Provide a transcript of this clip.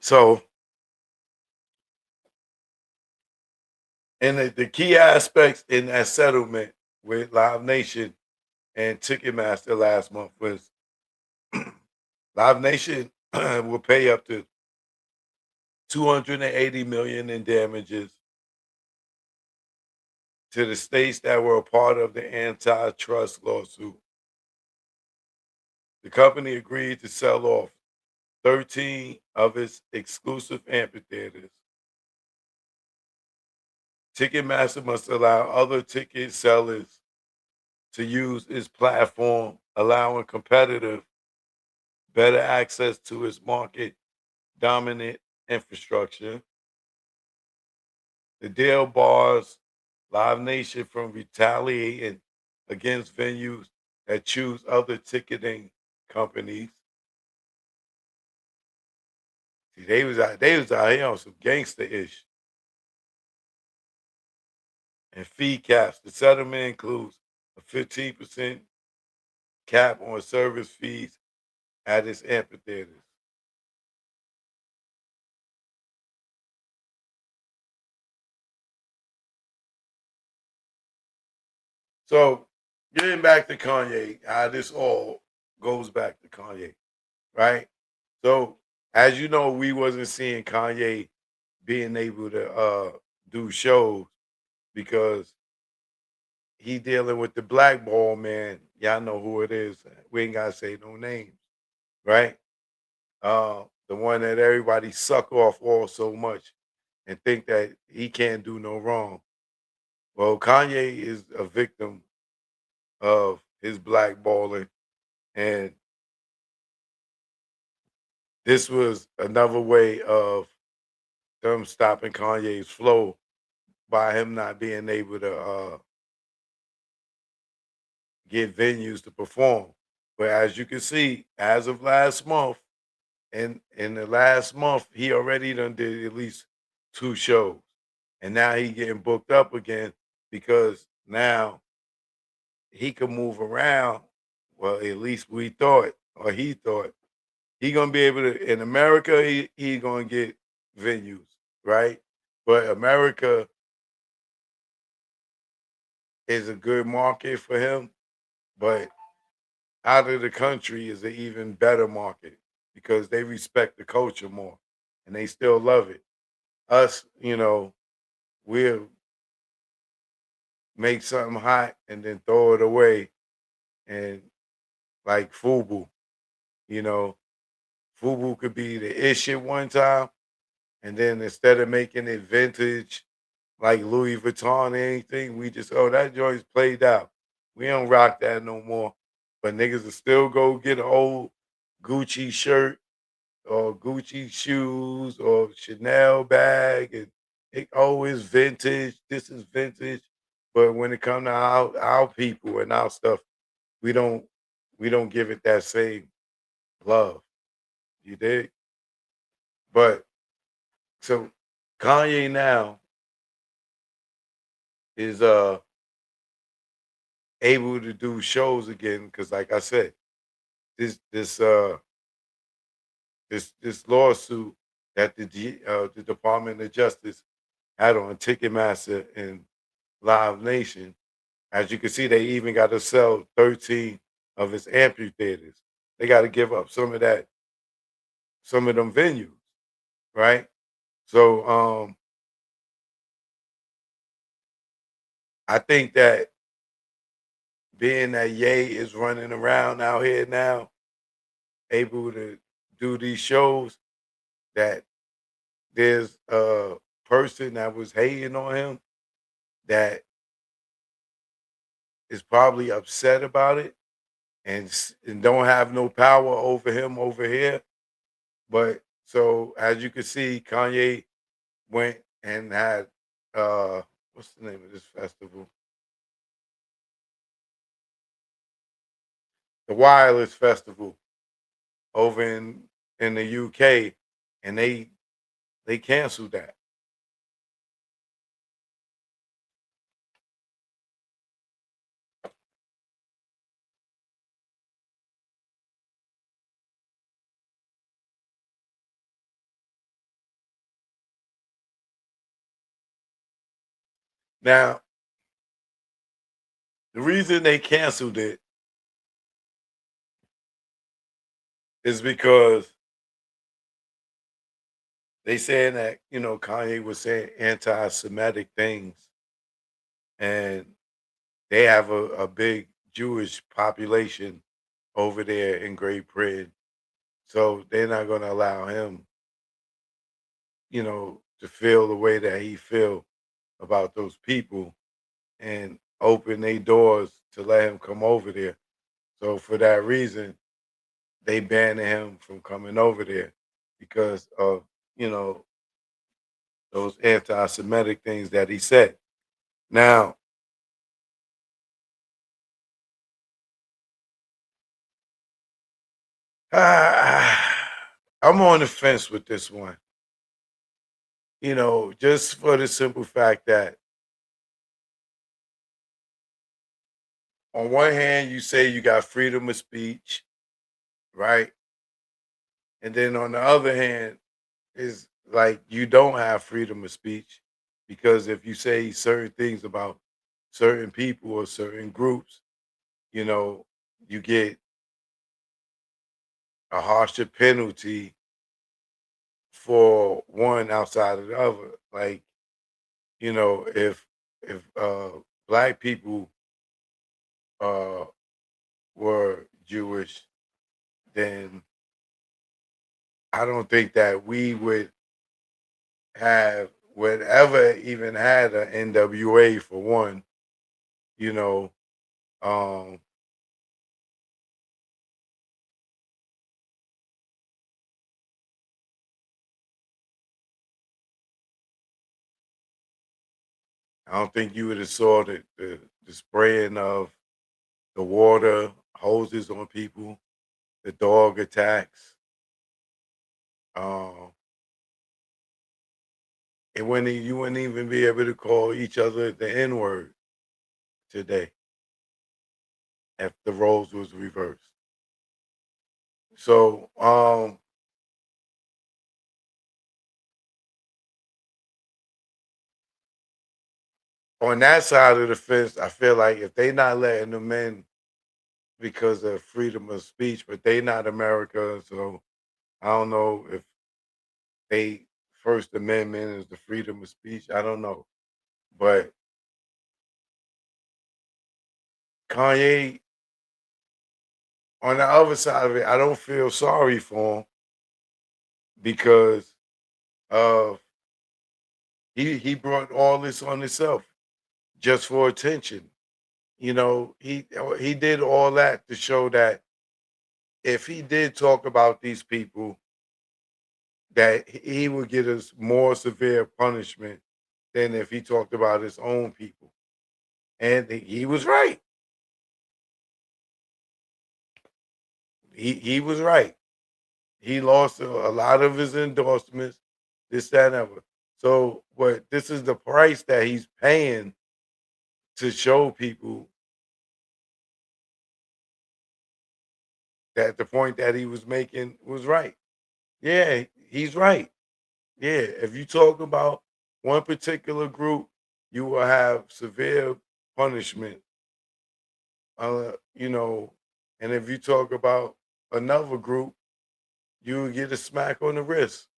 So, and the key aspects in that settlement with Live Nation and Ticketmaster last month was Live Nation will pay up to 280 million in damages to the states that were a part of the antitrust lawsuit. The company agreed to sell off 13 of its exclusive amphitheaters. Ticketmaster must allow other ticket sellers to use its platform, allowing competitive better access to its market dominant infrastructure. The deal bars Live Nation from retaliating against venues that choose other ticketing companies. See, they was out here on some gangster ish. And fee caps. The settlement includes a 15% cap on service fees at its amphitheaters. So getting back to Kanye, how this all goes back to Kanye, right? So as you know, we wasn't seeing Kanye being able to do shows because he dealing with the blackball man. Y'all know who it is. We ain't gotta say no names, right? The one that everybody suck off all so much and think that he can't do no wrong. Well, Kanye is a victim of his blackballing, and this was another way of them stopping Kanye's flow by him not being able to get venues to perform. But as you can see, as of last month, and in the last month, he already done did at least 2 shows. And now he getting booked up again because now he can move around. Well, at least we thought, or he thought, he gonna be able to in America, he gonna get venues, right? But America is a good market for him, but out of the country is an even better market because they respect the culture more and they still love it. Us, we'll make something hot and then throw it away and like FUBU, you know, FUBU could be the ish at one time, and then instead of making it vintage like Louis Vuitton or anything, we just that joint's played out. We don't rock that no more. But niggas will still go get an old Gucci shirt or Gucci shoes or Chanel bag and it's vintage. This is vintage. But when it comes to our people and our stuff, we don't we don't give it that same love. You dig? But so Kanye now is able to do shows again because like I said, this lawsuit that the Department of Justice had on Ticketmaster and Live Nation. As you can see, they even got to sell 13 of its amphitheaters. They got to give up some of that, some of them venues, right? So I think that being that Ye is running around out here now, able to do these shows, that there's a person that was hating on him that is probably upset about it and don't have no power over him over here. But so as you can see, Kanye went and had what's the name of this festival? The Wireless Festival over in the UK, and they canceled that. Now, the reason they canceled it is because they saying that, Kanye was saying anti-Semitic things, and they have a big Jewish population over there in Great Britain. So they're not gonna allow him, to feel the way that he feel about those people and open their doors to let him come over there. So for that reason, they banned him from coming over there because of, you know, those anti-Semitic things that he said. Now, I'm on the fence with this one, just for the simple fact that on one hand, you say you got freedom of speech, right? And then on the other hand, is like you don't have freedom of speech because if you say certain things about certain people or certain groups, you know, you get a harsher penalty for one outside of the other. Like, if black people uh were Jewish, then I don't think that we would ever even had a NWA for one, you know. Um I don't think you would have saw the spraying of the water hoses on people, the dog attacks. Um, you wouldn't even be able to call each other the N word today if the roles was reversed. So on that side of the fence, I feel like if they not letting them in because of freedom of speech, but they not America, so I don't know if they First Amendment is the freedom of speech. I don't know, but Kanye, on the other side of it, I don't feel sorry for him because of he brought all this on himself just for attention. He did all that to show that if he did talk about these people, that he would get a more severe punishment than if he talked about his own people. And he was right. He was right. He lost a lot of his endorsements, this, that, and other. So, but this is the price that he's paying to show people that the point that he was making was right. Yeah, he's right. Yeah, if you talk about one particular group, you will have severe punishment. Uh, you know, and if you talk about another group, you will get a smack on the wrist.